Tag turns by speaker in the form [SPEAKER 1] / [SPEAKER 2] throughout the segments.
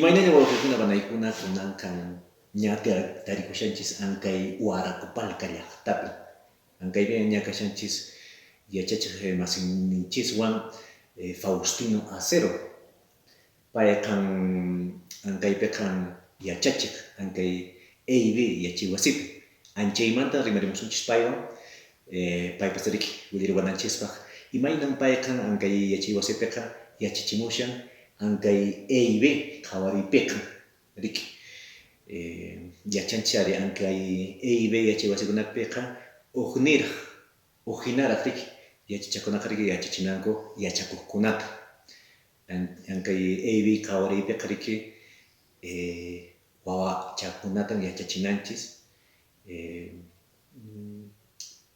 [SPEAKER 1] Imaynalla wawqiykuna manaykuna kunankan ña tarikushanchis ankay Huarakupalka llaqtapi. Ankaypi ña kashanchis yachachiq masinninchiswan Faustino Acero. Payqan ankaypiqa yachachiq ankay EIB yachay wasipi. Anchaymanta rimarimusunchis paywan paypas riki willariwananchispa. Imaynan payqa ankay yachay wasipiqa yachachimushan ankay EIB qhawariypiqa riki. Yachanchis ari ankay EIB yachay wasikunapiqa hukniraq riki. Yachachakunaqa riki yachachinanku yachakuqkunata. Ankay EIB qhawariypiqa riki wawachakunata yachachinanchis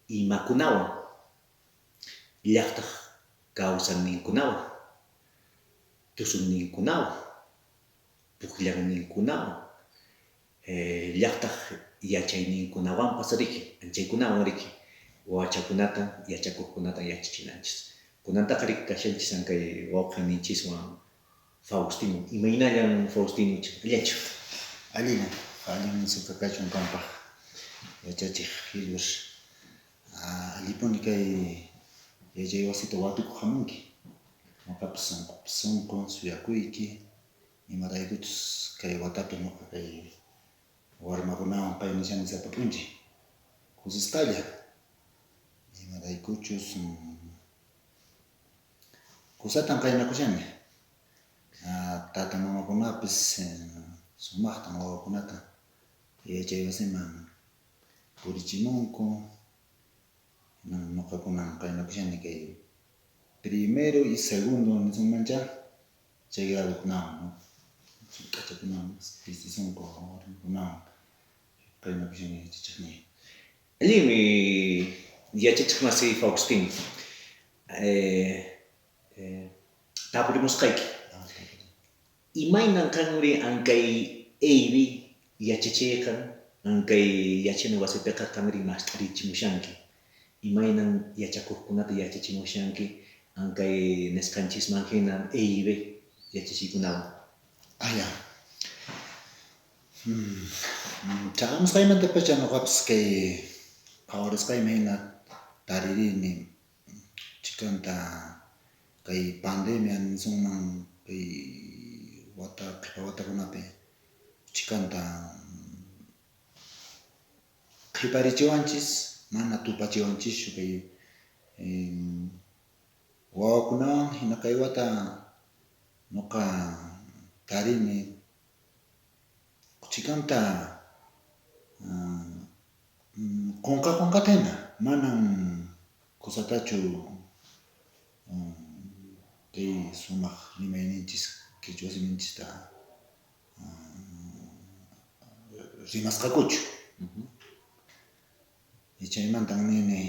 [SPEAKER 1] imakunawan llaqtaq kawsaqninkunawan tusuqninkunawan pukllanninkunawan llaqtaq yachayninkunawanpas riki anchaykunawan riki wawachakunata yachakuqkunata yachachinanchis. Kunantaqa riki kashanchis ankay wawqinninchiswan Faustino. Imaynallan Faustinonchik allanchu?
[SPEAKER 2] Allin sukakachun kanpaq yachachiq qillur allipuni kay yachay wasita watukuq hamunki. Ñuqapas sunqu suyakuyki imaraykuchus kay watapi ñuqa kay warmakunawan pay nishani sapapunchik kusisqalla imaraykuchus kusatan qaynakushani. Tata mamakunapis sumaqtan wawakunata yachay wasiman purichimunku. Ñuqakunan qaynakushani kay primero y segundo nisunmancha chay gradokunawan k'achakunawan pistisunku warmakunawan qaynakushani yachachiqni.
[SPEAKER 1] Allinmi yachachiq masiy Faustino. Tapurimusqayki. Imaynan kanri ankay EIB yachachiyqa ankay yachana wasipiqa kanri mast'arichimushanki. Imaynan yachakuqkunata yachachimushanki ankay nisqanchisman hina EIB yachachiykunawan.
[SPEAKER 2] Chamusqaymantapacha ñuqapas kay qhawarisqayman hina taririni chikanta kay pandemia nisunman kay qipa watakunapi chikanta qhiparichiwanchis mana tupachiwanchischu kay wawakunawan hina kay wata ñuqa tarini chikanta qunqata hina manan kusatachu kay sumaq rimayninchis kichwa siminchista rimasqakuchu. Chaymantan nini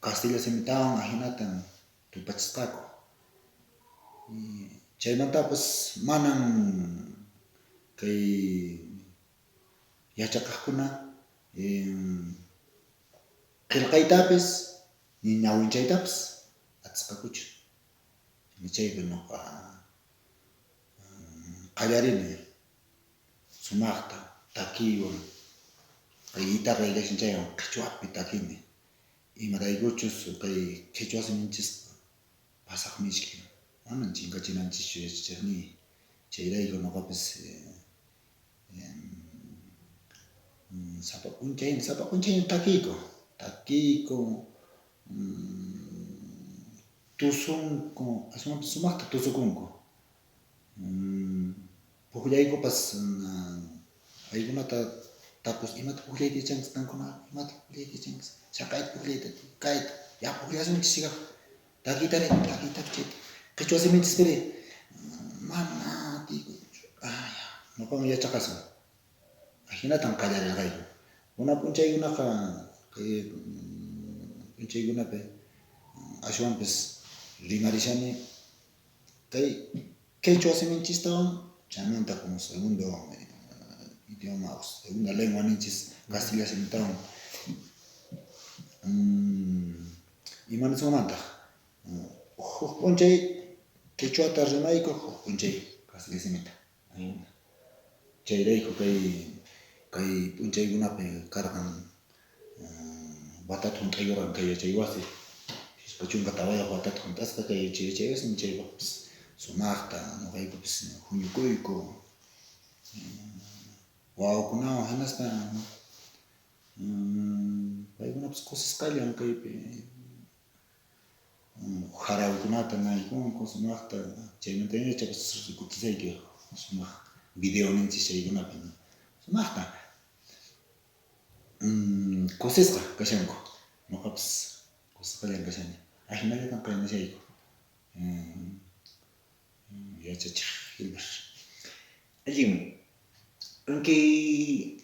[SPEAKER 2] Castilla simitawan hinatan tupachisqaku. Chaymantapas manan kay yachaqaqkuna qillqaytapis ni ñawinchaytapis atisqakuchu. Chaypi ñuqa qallarini sumaqta takiywan kay guitarra illashanchaywan qhichwapi takini. Imaraykuchus kay qhichwa siminchis pasaq mishki manan chinkachinanchikchu yachachiqni. Chayrayku ñuqapis sapa p'unchaymi takiyku tusunku aswanpas sumaqta tusukunku. Pukllaykupas paykunata tapus imata pukllayta yachankiz qankuna imata pukllayta yachankiz chaqayta pukllayta kayta ya pukllasunchis chikaq takiytari chayta qhichwa siminchispiri mana tiykunchu. Ñuqawan yachaqasun hinatan qallarirqayku. Kunan p'unchaykunaqa kay p'unchaykunapi ashwanpis rimarishani kay quechua siminchistawan chaymanta como segundo idioma o segunda lengua ninchis Castilla simitawan imanasumanta huk p'unchay quechuata rimayku huk p'unchay Castilla simita chayrayku kay p'unchaykunapi karqan batata hunt'ayuran kay yachay wasi. Hispa chunka tawayaq batata hunt'asqa kay yachay wasi chaypaqpis sumaqta ñuqaykupas huñukuyku. Wawakunawan hinaspa paykunapas kusisqallan kaypi Jarawkunata maykunku sumaqta chaymantañachapas kutisayki sumaq video ninchik chaykunapi sumaqta kusisqa kashanku ñuqapas kusisqallan kashani ahinallataq kay nishayku yachachiq Hilber.
[SPEAKER 1] Allim, aunque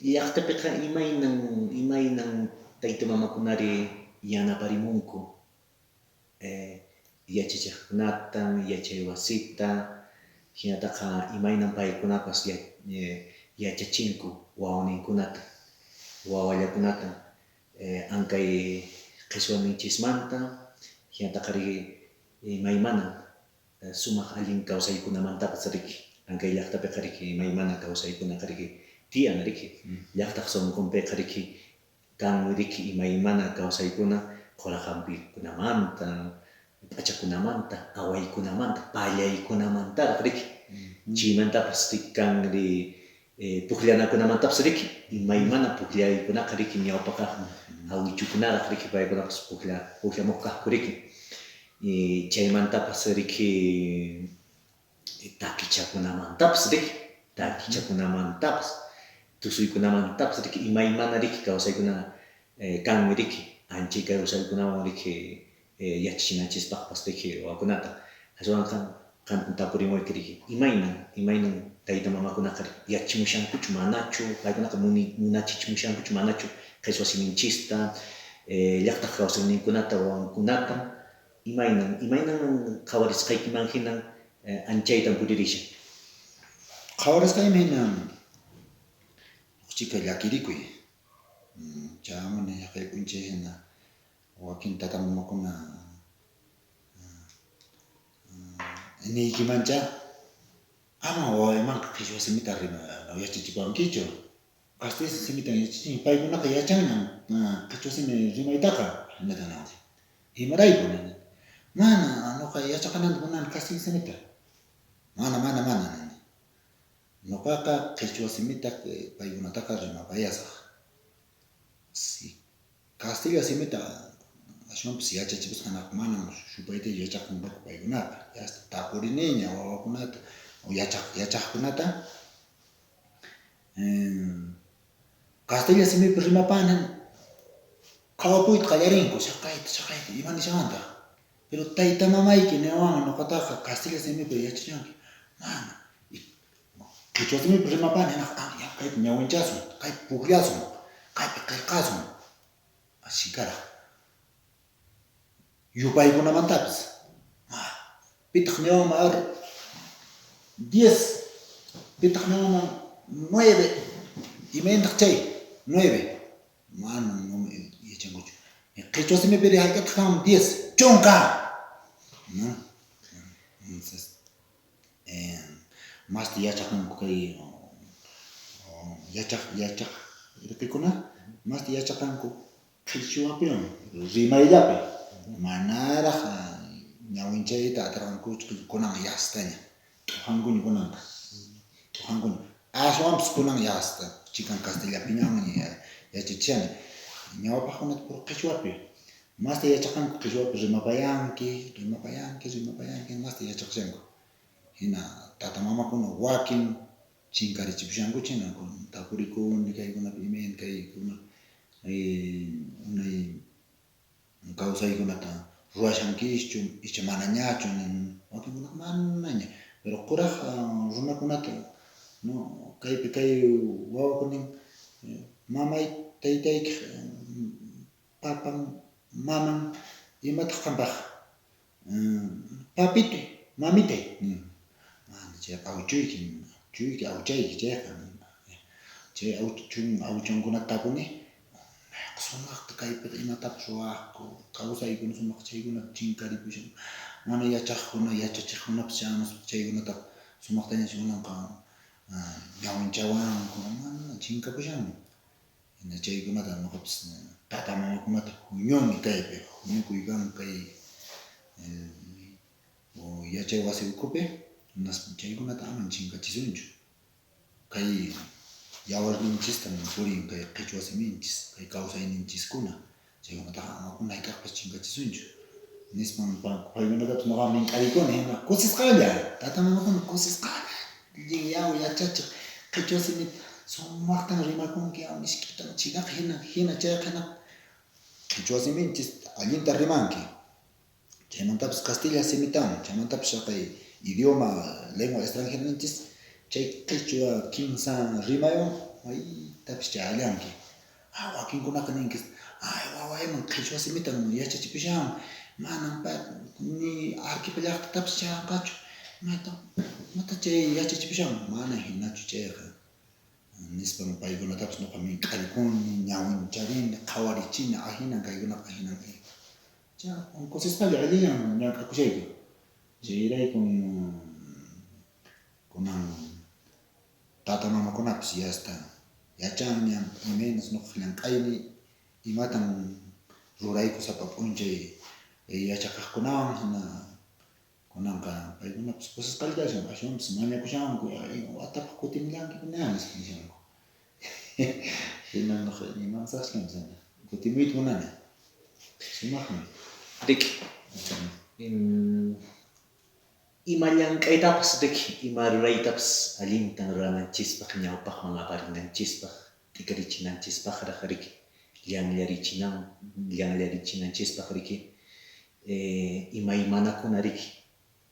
[SPEAKER 1] llaqtapiqa imaynan taytamamakunari yanaparimunku yachachiqkunata, yachay wasita, hinataqa imaynan paykunapas yachachinku wawaninkunata, wawallakunata ankay qhichwanichismanta, hinataqari imaymana sumaq allin kawsaykunamantapas riki, ankay llaqtapiqa riki imaymana kawsaykunaqa riki tiyan riki, llaqtaq sunqunpiqa riki kan riki imaymana kawsaykuna quraqanpikunamanta, p'achakunamanta, awaykunamanta, pallaykunamantaraq riki. Chaymantapas rikanri pukllanakunamantapas riki, imaymana pukllaykunaqa riki ñawpaqqa awichukunaraq riki paykunapas puklamuq kaqku riki. Chaymantapas riki takichakunamantapas riki, takichakunamantapas, tusuykunamantapas riki imaymana riki kawsaykuna kanmi riki, anchay kawsaykunawan riki yachachinanchispaqpas riki wawakunata. Ashwanqa qamkuna tapurimuyki riki imaynan taytamamakunaqa yachachimushankuchu manachu, paykunaqa munachichimushankuchu manachu qhichwa siminchista, llaqtaq kawsayninkunata wawankunata, imaynan qhawarisqaykiman hina anchaytan puririsha.
[SPEAKER 2] Qhawarisqaymi hina ñuqchika llakirikuy. Chaman ñaqay p'unchay hina wakin taytamamakuna niykimancha ama wawaymanqa qhichwa simita yachachipankichu. Kastilla simita yachachin paykunaqa yachanñan qhichwa simi rimaytaqa hinata nani. Imarayku nini. Mana ñuqa yachaqananta munani kastilla simita. Mana nini. Ñuqaqa qhichwa simita paykunataqa rimapayasaq. Si Castilla simita ashwanpas yachachipasqanaqa manam supayta yachaqunqaku paykunata. Yasta tapuriniña wawakunata yachaqkunata Castilla simipi rimapani qhawapuyta qallarinku chaqayta imanishanta. Pero taytamamayki niwanqa ñuqataqa Castilla simipi yachachanki. Mana qhichwa simipi rimapani hinaqa kaypi ñawinchasun, kaypi pukllasun, kaypi qillqasun. Así karaq. Yupaykunamantapis pitaq niwanman ar 10, pitaq niwanman 9, imaynataq chay 9. Mana yachankuchu. Qhichwa simipiri hayk'ataq kanman 10 chunka. Entonces masta yachaqanku kay yachaq irqikuna masta yachaqanku qhichwapiwan rimayllapi manaraq ñawinchayta atarqankuchu kunan yastaña t'ujankuña kunanqa t'ujankuña ashwanpas kunan yasta chikan castillapiñawan yachachishani ñawpaqkunata puro qhichwapi masta yachaqanku qhichwapi rimapayanki masta yachaqshanku hina taytamamakuna wakin chinkarichipushankuchu hina tapurikuni kaykunapi imayna kaykuna unay kawsaykunata rurashankischu icha manañachu wakinkunaqa manaña pero kuraq runakunata no kaypi kay wawakunin mamay taytayki papan maman imataq kanpaq papite mamite mana chay chuyki awchayki chayqa chay awchunkunata tapuni sumaqta kaypi imatapas ruwaqku kawsaykuna sumaq chaykunata chinkaripushan mana yachachiqkunapas chayamuspa chaykunata sumaqtañachu kunanqa Nyawin chawan kuma chinka pushang. Ina chay kunata noqapas tata mama kunata huñoni kaypi, huñukuykan kay yachay wasi ukupi, chaykunata aman chinkachisunchu. Kay yawarninchista purin kay qhichwa siminchis, kay kawsayninchiskuna, chaykunata amakuna hayk'aqpas chinkachisunchu. Nispan paykunatapas noqa mink'arikuni hina kusisqalla, tata mamakuna kusisqalla. Yaw yachachiq qhichwa simita sumaqtan rimakunki aw miskitata chinaqa hina chayqa qhichwa siminchis allinta rimanki. Chaymantapas castilla simitawan, chaymantapas kay idioma lengua extranjeraninchis chay qhichwa kimsa rimayon maytapas chayanki. Wakinkunaqa ninkis wawayman qhichwa simitan yachachipishan manan ni arkipa llaqtatapas chayanqachu. Mata chay yachachipishan mana hinachu chayqa. Nispan paykunatapas noqa mink'arikuni, ñawincharini, qhawarichini ahinan kaykunaqa ahinan kay. Kusisqalla alliyan llank'akushayki. Chayraykun kunan tata mamakunapas yasta yachanñan imaynas noqa llank'aymi imatan rurayku sapa p'unchay yachaqaqkunawan hina kunanqa paykunapas kusisqallashan ashwanpas mañakushanku watapaq kutimullankiku niyanis nishanku. Hina noqa imansaqchkanpas kutimuyta munani. Sumaqmi.
[SPEAKER 1] Rik, ima llank'aytapas rik, ima ruraytapas allintan rurananchispaq, ñawpaqman aparinanchispaq, t'ikarichinanchispagraq rik, llanllarichinanchispaq riki, imaymanakuna rik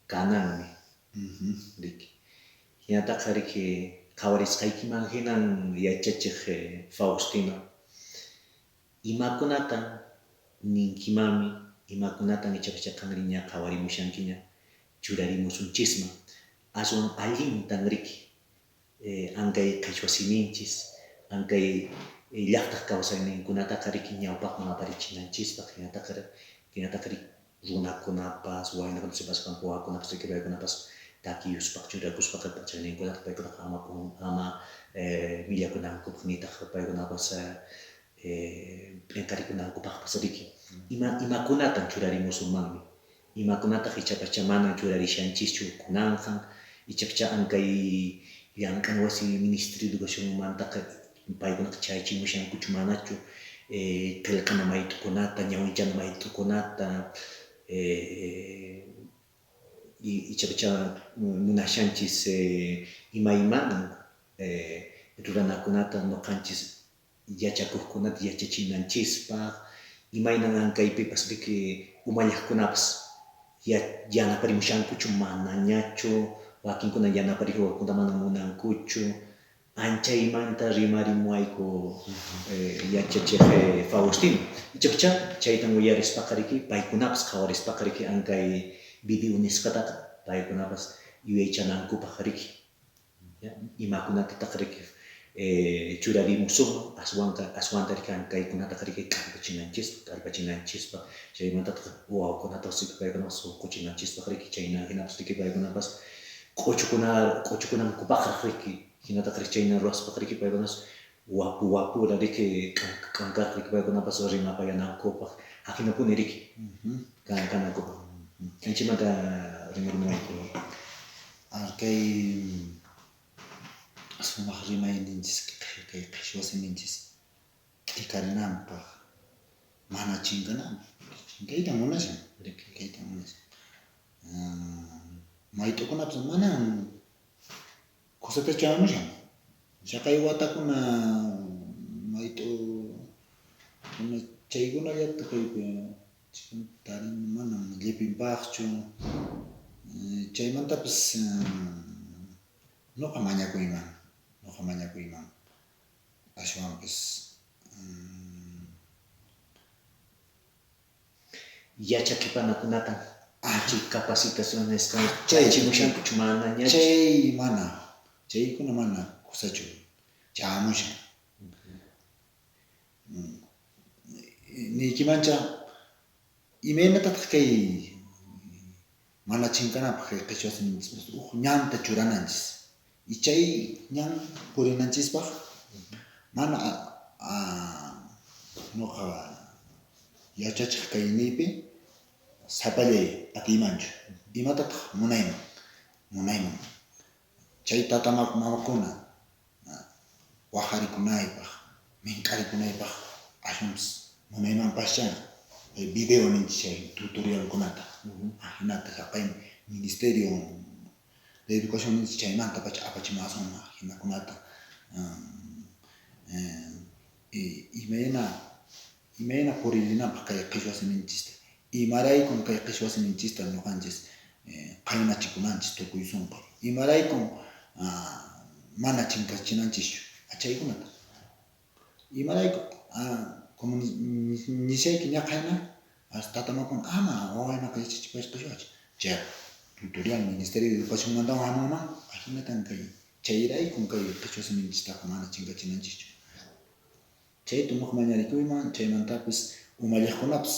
[SPEAKER 1] kananmi rik. Hinataqa rik qhawarisqaykiman hinan yachachiq Faustino, imakunatan ninkimami, imakunatan ichapacha qanri ña qhawarimushankiña churarimusunchisman, aswan allintan rik ankay qhichwa siminchis, ankay llaqtaq kawsayninkunataqa rik ñawpaqman aparichinanchispaq, hinataqa rik runakunapas, waynakunapas sipasqan wawakunapas rik paykunapas takiyuspaq churakuspaq pachayninkunata paykunaqa ama willakunankupaq nitaq paykunapas p'inqarikunankupaqpas rik imakunatan churarimusunmanmi, imakunataq ichapacha manan churarishanchischu kunanqa, ichapacha ankay llank'ana wasi Ministerio de Educacionmantaqa paykunaqa chaychimushankuchu manachu, qillqana mayt'ukunata, ñawinchana mayt'ukunata, ichapacha munashanchis imaymanan ruranakunata noqanchis yachakuqkunata yachachinanchispaq, imaynan ankaypipas rik umallaqkunapas yanaparimushankuchu manañachu, wakinkuna yanaparihuwaqkunata mana munankuchu, anchaymanta rimarimuwayku yachachiq Faustino. Ichapacha chaytan uyarispaqa riki paykunapas qhawarispaqa riki ankay video nisqataqa paykunapas yuyaychanankupaq riki. Imakunatataq riki churarimusunman aswanta riki ankaykunataqa riki k'allpachinanchispaq, chaymantataq wawakunataqa paykunapas suquchinanchispaq riki chayna hinapas riki paykunapas q'uchukunankupaqraq riki, hinataqa riki chayna ruraspaq riki paykunapas wapura riki k'ankaraq riki paykunapas rimapayanankupaq, hakinapuni riki kanankupaq. Anchaymanta rimarimuwayku.
[SPEAKER 2] Kay sumaq rimayninchis kay qhichwa siminchis qhikarinanpaq mana chinkananpaq, chinkayta munashan, chinkayta munashan. Mayt'ukunapas manan kusata chayamushan. Chaqay watakuna mayt'ukuna chaykunallata kaypi tarin manan llipinpaqchu, chaymantapas noqa mañakuyman, ashwanpas
[SPEAKER 1] Yachakipanakunatan capacitaciones chaychimushankuchu manañachu.
[SPEAKER 2] Chay mana, chaykuna mana kusachu chayamushan. Niykimancha imaynatataq kay mana chinkanapaq kay qhichwa siminchis ñanta churananchis, chay ñan purinanchispaq mana nuqa yachachiq kayniypi sapallay atimanchu imatataq munayman chay mamakuna waqharikunaypaq mink'arikunaypaq ashwanpas munaymanpascha video ninchik chay tutorialkunata hinata haqay Ministerio de Educación ninchik chaymanta pacha apachimasunman hinakunata imayna puririnapaq kay qhichwasininchista imaraykun kay qhichwasininchista ñuqanchis qaynachikunanchis tukuy sunqu imaraykun mana chinkachinanchishchu achaykunata imarayku como nishayki ñaqayna hasta tatamakuna ama wawaynaqa yachachipashqachu chay tutorial Ministerio de Educación mantawan hamunman hinatan kay chayraykun kay qhichwasininchistaqa mana chinkachinanchishchu chay tumaq mañarikuyman chaymantapis umalliqkunapas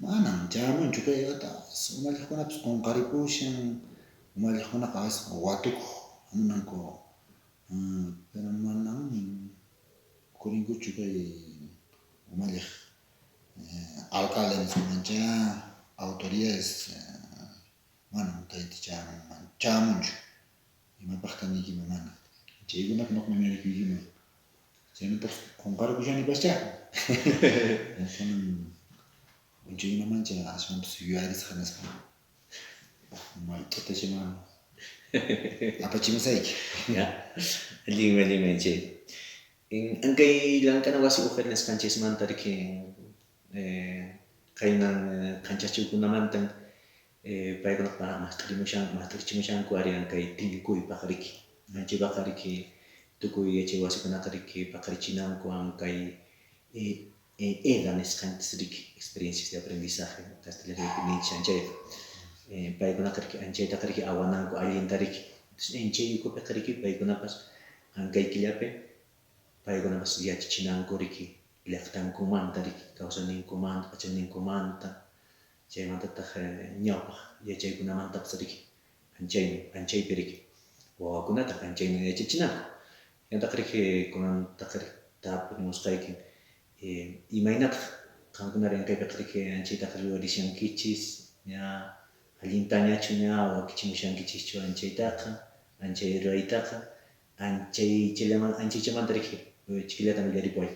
[SPEAKER 2] manan chamunchu kayata umalliqkunapas qunqaripushan umalliqkunaqa watukuq hamunanku pero mananmi kurinkuchu kay umalliq alcalde nisqamancha autoridades manan kayta chamunchu imapaqta niykima mana chaykunata nuqa mañarikuykima chaynataq qunqarikushanipaschá kanan unchuynamancha ashwanpas yuyarisqa nisqa mayt'utashi mana apachimusayki
[SPEAKER 1] Ya, allin chay. Ankay llank'ana wasi ujar nisqanchismanta riki qaynan qanchachiykunamantan paykunaqa maqt'richimushanku ari ankay tinkuypaq riki anchaypaqa riki tukuy yachay wasikunaqa riki paqarichinanku ankay EDA nisqanchis riki experiencias de aprendizaje castellanaypi ninchik anchayta paykunaqa riki anchaytaqa riki awananku allinta riki inchay ukhupiqa riki paykunapas ankay killapi paykunapas yachachinanku riki llaqtankumanta riki kawsayninkumanta pachayninkumanta chaymantataq ñawpaq yachaykunamantapas riki anchaypi riki wawakunata anchayman yachachinanku yantaqa riki kunantaqa riki tapurimusqayki imaynataq qankunari ankaypiqa riki anchaytaqa riwarishankichis ña allintañachu ña wakichimushankichischu anchaytaqa anchay ruraytaqa anchaychamanta riki chikillata willaripuway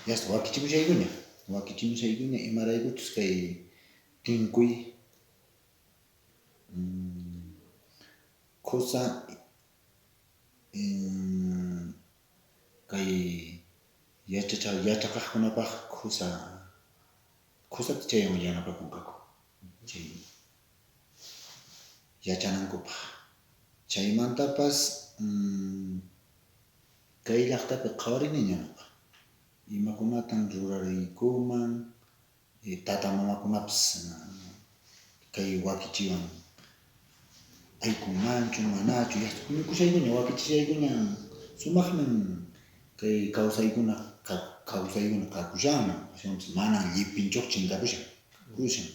[SPEAKER 2] yasta wakichimushaykuña imaraykuchus kay tinkuy qusa kay yachaqaqkunapaq qusata chaywan yanapakunqaku chay yachanankupaq chaymantapas kay llaqtapi qhawariniña nuqa imakunatan rurariykuman tata mamakunapas kay wakichiwan aykunmanchu manachu yachakunikusaykuña wakichishaykuña sumaqman kay kawsaykuna kakushanman ashwanpas manan llipinchuq chinkapushan kushan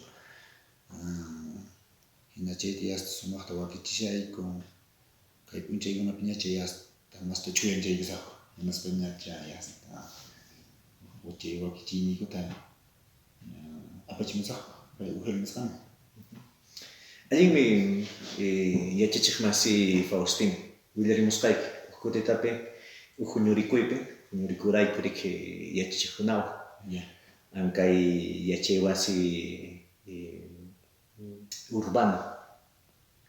[SPEAKER 2] hina chayta yasta sumaqta wakichishayku kay p'unchaykunapi ña chay yasta masta chuyanchaykusaqku hinaspa ña chay yasta chay wakichiyniykuta apachimusaqku kay ujiq nisqaman
[SPEAKER 1] allinmi yachachiq masi Faustino willarimusqayki huk kutitapi huk huñurikurayku riki yachachiqkunawan ankay yachay wasi urbano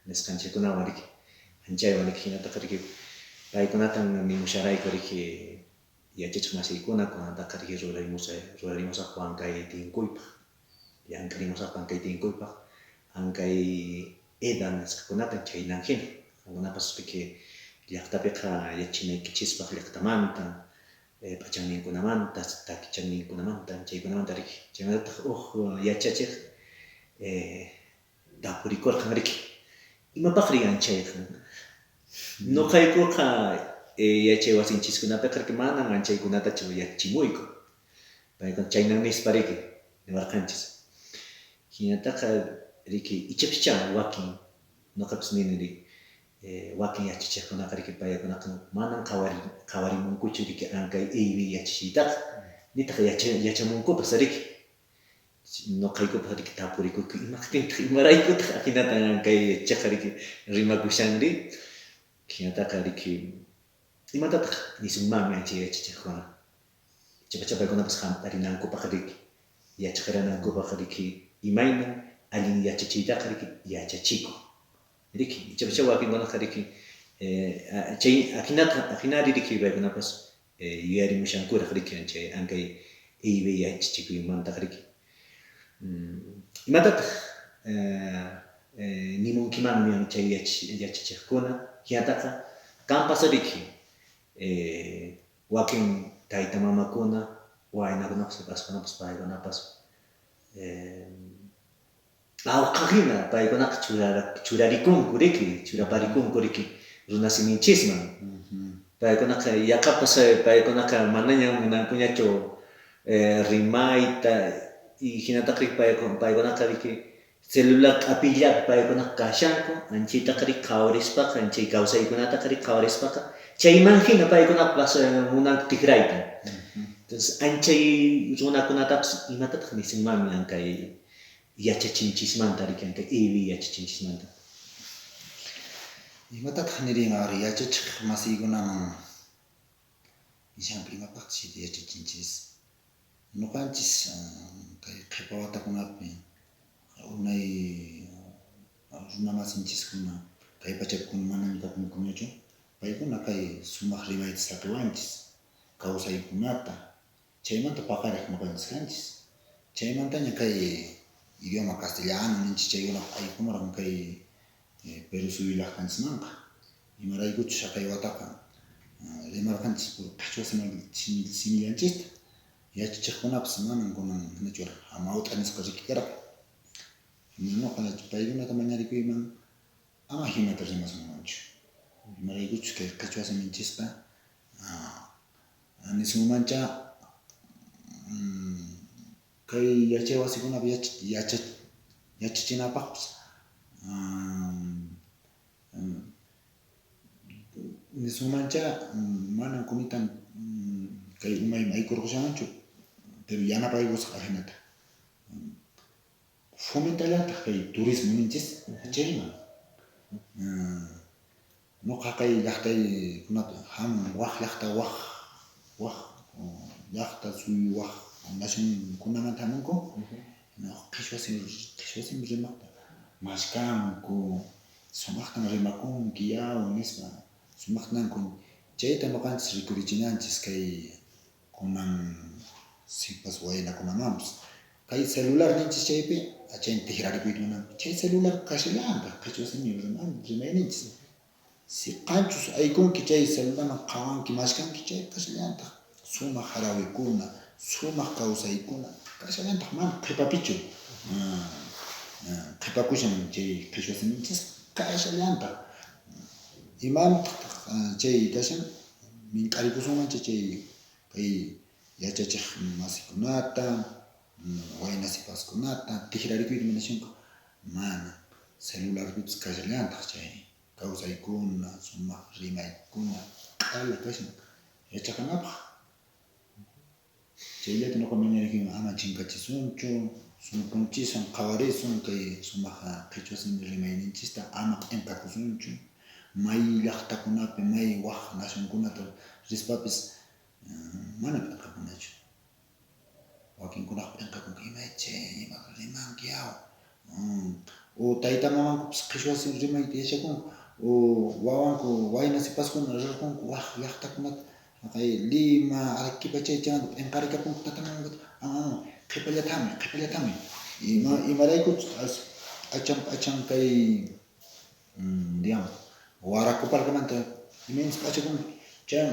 [SPEAKER 1] nisqanchikkunawan riki anchaywan riki hinataqa riki paykunatan nimusharayku riki yachachiq masiykuna kunantaqa riki rurarimusaqku ankay tinkuypaq llank'arimusaqku ankay tinkuypaq ankay EDA nisqakunata chaynan hina qankunapas riki llaqtapiqa yachinaykichispaq llaqtamanta p'achanninkunamanta takichanninkunamanta chaykunamanta riki chaymantataq yachachiq tapurikurqan riki imapaqri anchayqa nuqaykuqa yachay wasinchiskunapiqa riki manan anchaykunatachu yachachimuyku paykuna chaynan nispa riki niwarqanchis hinataqa riki ichapis wakin nuqapas nini riki wakin yachachiqkunaqa riki paykunaqa manan qhawarimunkuchu riki ankay aywi yachachiytaqa nitaq yachamunkupas riki noqaykupaq riki tapurikuyku imaqtintaq imaraykutaq hinata ankay yachachiqa riki rimakushanri hinataqa riki imatataq nisunmanmi ancha yachachiqkuna ichapacha paykunapas hamp'arinankupaq riki yachaqiranakupaq riki imayna allin yachachiytaqa riki yachachikun riki ichapacha wakinkunaqa riki chay ahinari riki paykunapas yuyarimushankuraq riki chay ankay aywi yachachikuymantaqa riki imatataq nimunkimanmi chay yachachiqkuna hinataqa kanpas riki wakin tayta mamakuna waynakunapas paskunapas paykunapas awqaqhina paykunaqa churarikunku riki churaparikunku riki runa siminchisman paykunaqa yaqapas paykunaqa manañan munankuñachu rimayta y hinataqa riki paykunaqa riki celular q'apillapi paykunaqa kashanku anchaytaqa riki qhawarispaqa anchay kawsaykunataqa riki qhawarispaqa chayman hina paykunapas munanku tikrayta entonces anchay runakunatapas imatataq nisinmanmi ankay yachachinchismanta riki ankay aywi yachachinchismanta
[SPEAKER 2] imatataq nirinqa ari yachachiq masiykunaman ishanpi imapaqchis yachachinchis nuqanchis kay qhipa watakunapi unay runa masinchiskuna kay pachapikuna manami tapunkuñachu paykuna kay sumaq rimayta saqiwanchis kawsaykunata chaymanta paqariq nuqanchis kanchis chaymantaña kay idioma castellano ninchis chaykuna aykunaran kay Perú suyulaq kanchikmanqa imaraykuchus haqay wataqa rimarqanchis pur qhichwa simillanchista yachachiqkunapas manan kunan hinachur hamawt'a nisqa riki karqa ñuqa paykunata mañarikuyman ama hinata rimasunmanchu imaraykuchus kay qhichwa siminchisqa nismunmancha kay yachay wasikunapi yachachinapaqpas nismunmancha manan kunitan kay umayman aykurqushamanchu pero yanapaykusqa hinata fomentallantaq kay turismo ninchis chayman nuqa kay llaqtaykunapi hamun waq llaqta llaqta suyu waq nacionkunamanta hamunku qhichwa simi rimaqta mashkanku sumaqtan rimakunki yawu nispa sumaqtankun chayta nuqanchis rikurichinanchis kay kunan sipas waynakunamanpas kay celular ninchis chaypi chaymi tikrarikuyta munanku chay celular kashallantaq qhichwa simi rimayninchis si qanchus aykunki chay celularman qhawanki mashkanki chay kashallantaq sumaq harawikuna sumaq kawsaykuna kashallantaq mana qhipapichu qhipakushan chay qhichwa siminchis kashallantaq imantaq chay kashan mink'arikusunmancha chay kay yachachiq masikunata wayna sipaskunata tikrarikuyta munashanku mana celularpipas kashallantaq chay kawsaykuna sumaq rimaykuna q'ala kashan yachakanapaq chayllata nuqa mañarikuyman ama chinkachisunchu sunqunchisan qhawarisun kay sumaq qhichwa simi rimayninchista ama q'inqakusunchu may llaqtakunapi may waq nacionkunata rispapis mana q'inqakunachu wakinkunaqa q'inqakunku imaychay imaqa rimanki yawu o tayta mamankupas qhichwa simi rimayta yachakunku o wawanku wayna sipaskuna rirqunku waq llaqtakunata kay Lima Arequipa chaychamanta q'inqarikapunku tatamankuta qhipallatami imaraykuchus achan kay digamos warakuparkamanta imaynas p'achakunku